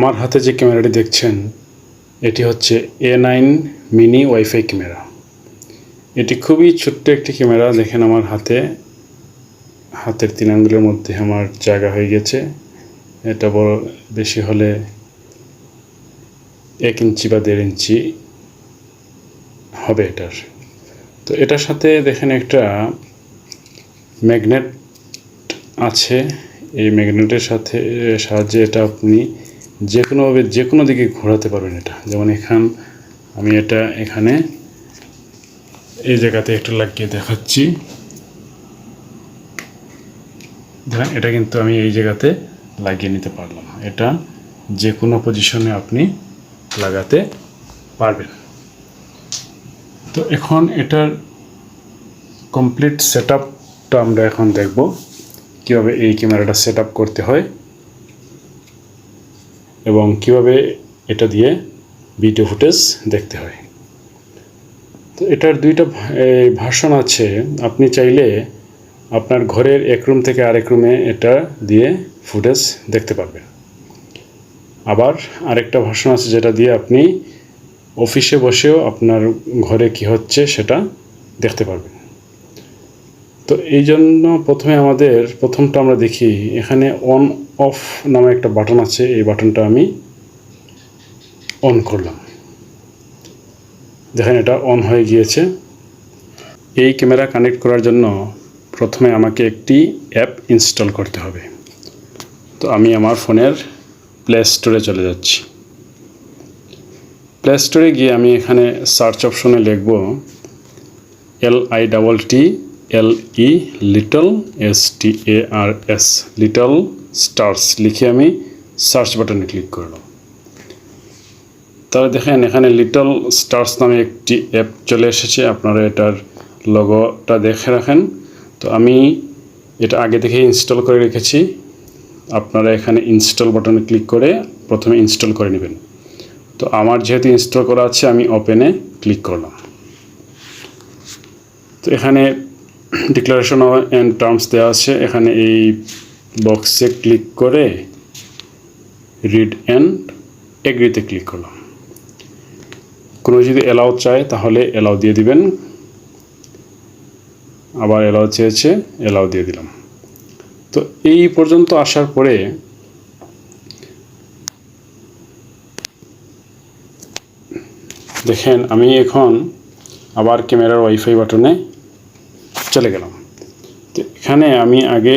আমার হাতে যে ক্যামেরাটি দেখছেন এটি হচ্ছে A9 মিনি ওয়াইফাই ক্যামেরা। এটি খুবই ছোট্ট একটি ক্যামেরা। দেখেন আমার হাতের 3 আঙ্গুলের মধ্যে আমার জায়গা হয়ে গেছে। এটা বড় বেশি হলে 1 ইঞ্চি বা 1.5 ইঞ্চি হবে এটার। তো এটার সাথে দেখেন একটা ম্যাগনেট আছে। এই ম্যাগনেটের সাহায্যে এটা আপনি যেকোনোভাবে যে কোনো দিকে ঘোরাতে পারবেন। এটা যেমন আমি এটা এখানে এই জায়গাতে একটু লাগিয়ে দেখাচ্ছি। দেখেন এটা কিন্তু আমি এই জায়গাতে লাগিয়ে নিতে পারলাম। এটা যে কোনো পজিশনে আপনি লাগাতে পারবেন। তো এখন এটার কমপ্লিট সেটআপটা আমরা এখন দেখব কিভাবে এই ক্যামেরাটা সেটআপ করতে হয় এবং কিভাবে এটা দিয়ে ভিডিও ফুটেজ দেখতে হয়। তো এটার 2টা ভার্সন আছে। আপনি চাইলে আপনার ঘরের এক রুম থেকে আরেক রুমে এটা দিয়ে ফুটেজ দেখতে পারবেন। আবার আরেকটা ভার্সন আছে যেটা দিয়ে আপনি অফিসে বসেও আপনার ঘরে কি হচ্ছে সেটা দেখতে পারবেন। তো এই জন্য প্রথমটা আমরা দেখি। এখানে অন অফ নামে একটা বাটন আছে। এই বাটনটা আমি অন করলাম। দেখেন এটা অন হয়ে গিয়েছে। এই ক্যামেরা কানেক্ট করার জন্য প্রথমে আমাকে একটি অ্যাপ ইনস্টল করতে হবে। তো আমি আমার ফোনের প্লে স্টোরে চলে যাচ্ছি। প্লে স্টোরে গিয়ে আমি এখানে সার্চ অপশনে লিখব LITTLE little STARS little stars লিখে আমি সার্চ বাটনে ক্লিক করলাম। তাহলে দেখেন এখানে লিটল স্টার্স নামে একটি অ্যাপ চলে এসেছে। আপনারা এটার লোগোটা দেখে রাখেন। তো আমি এটা আগে থেকে ইনস্টল করে রেখেছি। আপনারা এখানে ইনস্টল বাটনে ক্লিক করে প্রথমে ইনস্টল করে নেবেন। তো আমার যেহেতু ইনস্টল করা আছে আমি ওপেনে ক্লিক করলাম। তো এখানে ডিক্লারেশন অ্যান্ড টার্মস দেওয়া আছে। এখানে এই বক্সে ক্লিক করে রিড অ্যান্ড এগ্রিতে ক্লিক করলাম। কোনো যদি অ্যালাউ চায় তাহলে অ্যালাউ দিয়ে দিবেন। আবার অ্যালাউ চেয়েছে, অ্যালাউ দিয়ে দিলাম। তো এই পর্যন্ত আসার পরে দেখেন আমি এখন আবার ক্যামেরার ওয়াইফাই বাটনে চলে গেলাম। তো এখানে আমি আগে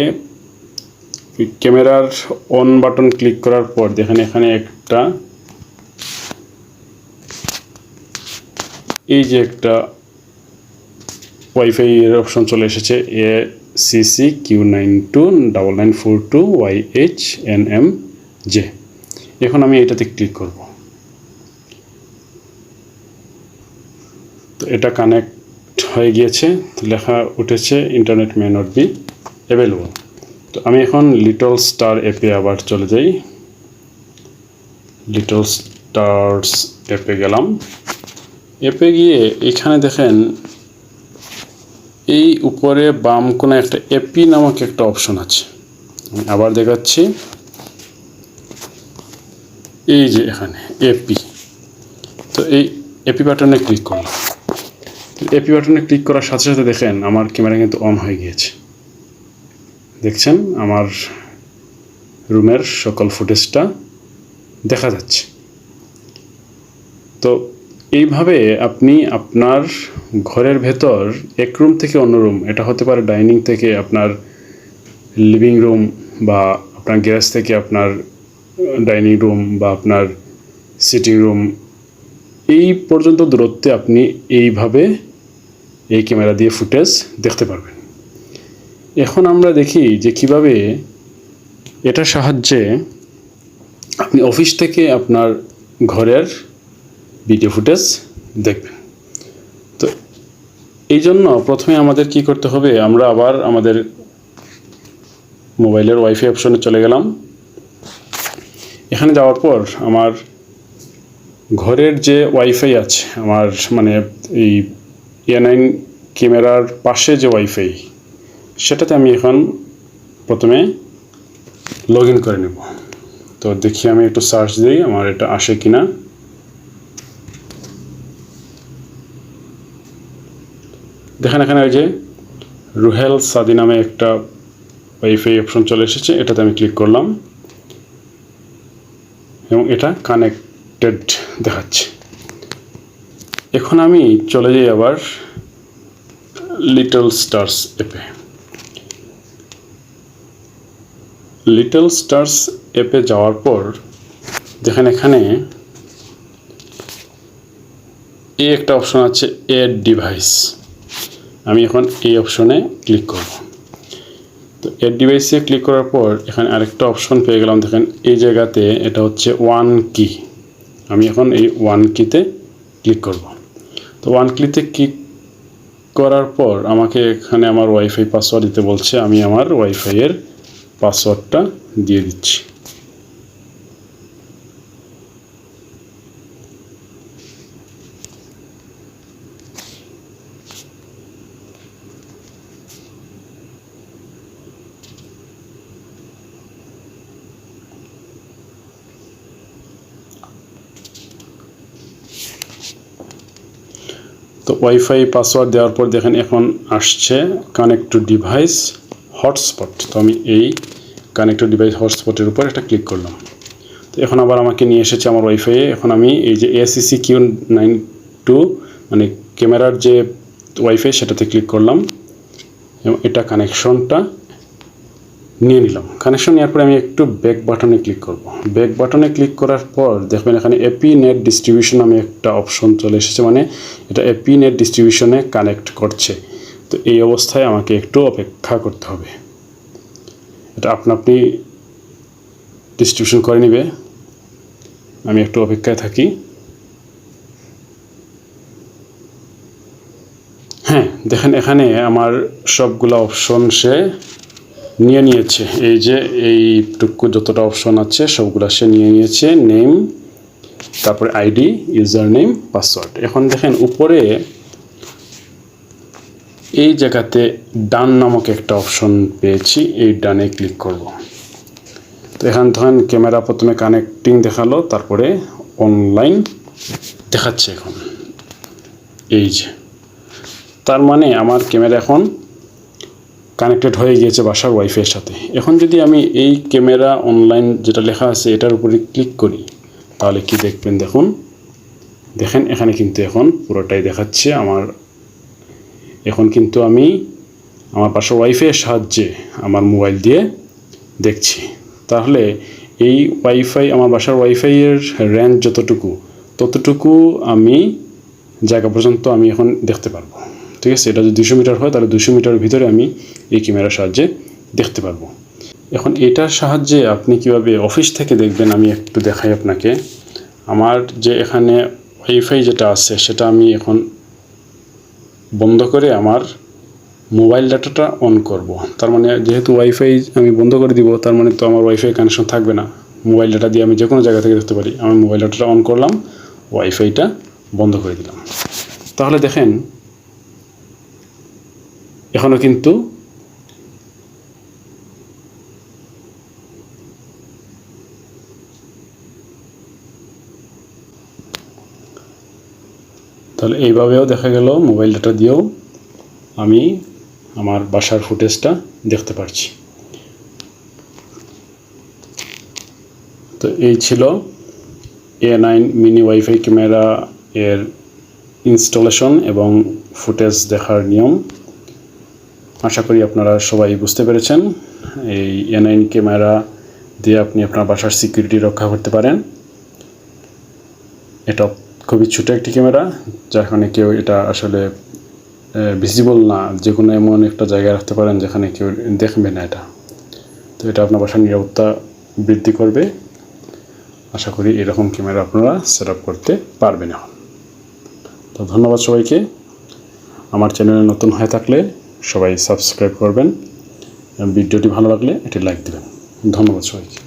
ক্যামেরার অন বাটন ক্লিক করার পর দেখেন এখানে একটা এই যে একটা ওয়াইফাই এর অপশন চলে এসেছে ACQ929942YHNMJ। এখন আমি এটাতে ক্লিক করব। তো এটা কানেক্ট হয়ে গিয়েছে। লেখা উঠেছে internet may not be available. তো আমি এখন লিটল স্টার অ্যাপে আবার চলে যাই। লিটল স্টার্স অ্যাপে গেলাম। অ্যাপে গিয়ে এখানে দেখেন এই উপরে বাম কোণে একটা এপি নামক একটা অপশন আছে। আমি আবার দেখাচ্ছি। এই যে এখানে এপি। তো এই এপি বাটনে ক্লিক করলাম। এপি বাটনে ক্লিক করার সাথে সাথে দেখেন আমার ক্যামেরা কিন্তু অন হয়ে গিয়েছে। দেখছেন আমার রুমের সকল ফুটেজটা দেখা যাচ্ছে। তো এইভাবে আপনি আপনার ঘরের ভেতর এক রুম থেকে অন্য রুম, এটা হতে পারে ডাইনিং থেকে আপনার লিভিং রুম বা আপনার গ্যারেজ থেকে আপনার ডাইনিং রুম বা আপনার সিটিং রুম, এই পর্যন্ত দূরত্বে আপনি এইভাবে এই ক্যামেরা দিয়ে ফুটেজ দেখতে পারবেন। এখন আমরা দেখি যে কিভাবে এটার সাহায্যে আপনি অফিস থেকে আপনার ঘরের ভিডিও ফুটেজ দেখবেন। তো এই জন্য প্রথমে আমাদের কি করতে হবে, আমরা আবার আমাদের মোবাইলের ওয়াইফাই অপশনে চলে গেলাম। এখানে যাওয়ার পর আমার ঘরের যে ওয়াইফাই আছে, আমার মানে এই A9 ক্যামেরার পাশে যে ওয়াইফাই, সেটাতে আমি এখন প্রথমে লগ ইন করে নেব। তো তো দেখি আমি একটু সার্চ দিই আমার এটা আসে কিনা। দেখেন এখানে ওই যে রুহেল সাদি নামে একটা ওয়াইফাই অপশন চলে এসেছে, এটাতে আমি ক্লিক করলাম এবং এটা কানেক্টেড দেখাচ্ছে। এখন আমি চলে যাই আবার লিটল স্টার্স অ্যাপে। লিটল স্টার্স অ্যাপে যাওয়ার পর দেখেন এখানে এই একটা অপশন আছে এড ডিভাইস। আমি এখন এই অপশনে ক্লিক করব। তো এড ডিভাইসে ক্লিক করার পর এখানে আরেকটা অপশন পেয়ে গেলাম। দেখেন এই জায়গাতে এটা হচ্ছে ওয়ান কি। আমি এখন এই ওয়ান কিতে ক্লিক করব। তো ওয়ান কিতে ক্লিক করার পর আমাকে এখানে আমার ওয়াইফাই পাসওয়ার্ড দিতে বলছে। আমি আমার ওয়াইফাইয়ের পাসওয়ার্ডটা দিয়ে দিচ্ছি। তো ওয়াইফাই পাসওয়ার্ড দেওয়ার পর দেখেন এখন আসছে কানেক্ট টু ডিভাইস হটস্পট। তো আমি এই কানেক্ট টু ডিভাইস হটস্পটের উপর একটা ক্লিক করলাম। তো এখন আবার আমাকে নিয়ে এসেছে আমার ওয়াইফাইয়ে। এখন আমি এই যে ACC-Q92 মানে ক্যামেরার যে ওয়াইফাই সেটাতে ক্লিক করলাম এবং এটা কানেকশনটা নিয়ে নিলাম। কানেকশন নেওয়ার পরে আমি একটু ব্যাক বাটনে ক্লিক করব। ব্যাক বাটনে ক্লিক করার পর দেখবেন এখানে এপি নেট ডিস্ট্রিবিউশন নামে একটা অপশন চলে এসেছে, মানে এটা এপি নেট ডিস্ট্রিবিউশনে কানেক্ট করছে। তো এই অবস্থায় আমাকে একটু অপেক্ষা করতে হবে। এটা আপনি ডিস্ট্রিবিউশন করে নেবে। আমি একটু অপেক্ষায় থাকি। হ্যাঁ, দেখেন এখানে আমার সবগুলো অপশন সে নিয়ে নিয়েছে। এই যে এইটুকু যতটা অপশন আছে সবগুলো সে নিয়ে নিয়েছে। নেম, তারপরে আইডি, ইউজার নেম, পাসওয়ার্ড। এখন দেখেন উপরে এই জায়গাতে ডান নামক একটা অপশন পেয়েছি, এই ডানে ক্লিক করব। তো এখান ধরেন ক্যামেরা প্রথমে কানেক্টিং দেখালো, তারপরে অনলাইন দেখাচ্ছে। এখন এই যে তার মানে আমার ক্যামেরা এখন কানেক্টেড হয়ে গিয়েছে বাসার ওয়াইফাইয়ের সাথে। এখন যদি আমি এই ক্যামেরা অনলাইন যেটা লেখা আছে এটার উপরে ক্লিক করি তাহলে কি দেখবেন, দেখেন এখানে কিন্তু এখন পুরোটাই দেখাচ্ছে আমার। এখন কিন্তু আমি আমার বাসার ওয়াইফাইয়ের সাহায্যে আমার মোবাইল দিয়ে দেখছি। তাহলে এই ওয়াইফাই, আমার বাসার ওয়াইফাইয়ের রেঞ্জ ততটুকু আমি জায়গা পর্যন্ত আমি এখন দেখতে পারবো। ঠিক আছে, এটা যদি 200 মিটার হয় তাহলে 200 মিটারের ভিতরে আমি এই ক্যামেরার সাহায্যে দেখতে পারবো। এখন এটার সাহায্যে আপনি কিভাবে অফিস থেকে দেখবেন আমি একটু দেখাই আপনাকে। আমার যে এখানে ওয়াইফাই যেটা আছে সেটা আমি এখন বন্ধ করে আমার মোবাইল ডাটাটা অন করব। তার মানে যেহেতু ওয়াইফাই আমি বন্ধ করে দিব, তার মানে তো আমার ওয়াইফাই কানেকশন থাকবে না। মোবাইল ডাটা দিয়ে আমি যে কোনো জায়গা থেকে দেখতে পারি। আমি মোবাইল ডাটাটা অন করলাম, ওয়াইফাইটা বন্ধ করে দিলাম। তাহলে দেখেন এখনও কিন্তু তাহলে এইভাবেও দেখা গেল মোবাইল ডাটা দিয়েও আমি আমার বাসার ফুটেজটা দেখতে পারছি। তো এই ছিল A9 মিনি ওয়াইফাই ক্যামেরা এর ইনস্টলেশন এবং ফুটেজ দেখার নিয়ম। আশা করি আপনারা সবাই বুঝতে পেরেছেন। এই A9 ক্যামেরা দিয়ে আপনি আপনার বাসার সিকিউরিটি রক্ষা করতে পারেন। এটা খুবই ছোটো একটি ক্যামেরা, যেখানে কেউ এটা আসলে ভিজিবল না, যে কোনো এমন একটা জায়গায় রাখতে পারেন যেখানে কেউ দেখবে না এটা। তো এটা আপনার বাসার নিরাপত্তা বৃদ্ধি করবে। আশা করি এরকম ক্যামেরা আপনারা সেট আপ করতে পারবেন এখন। তো ধন্যবাদ সবাইকে। আমার চ্যানেলে নতুন হয়ে থাকলে সবাই সাবস্ক্রাইব করবেন। ভিডিওটি ভালো লাগলে এটি লাইক দেবেন। ধন্যবাদ সবাইকে।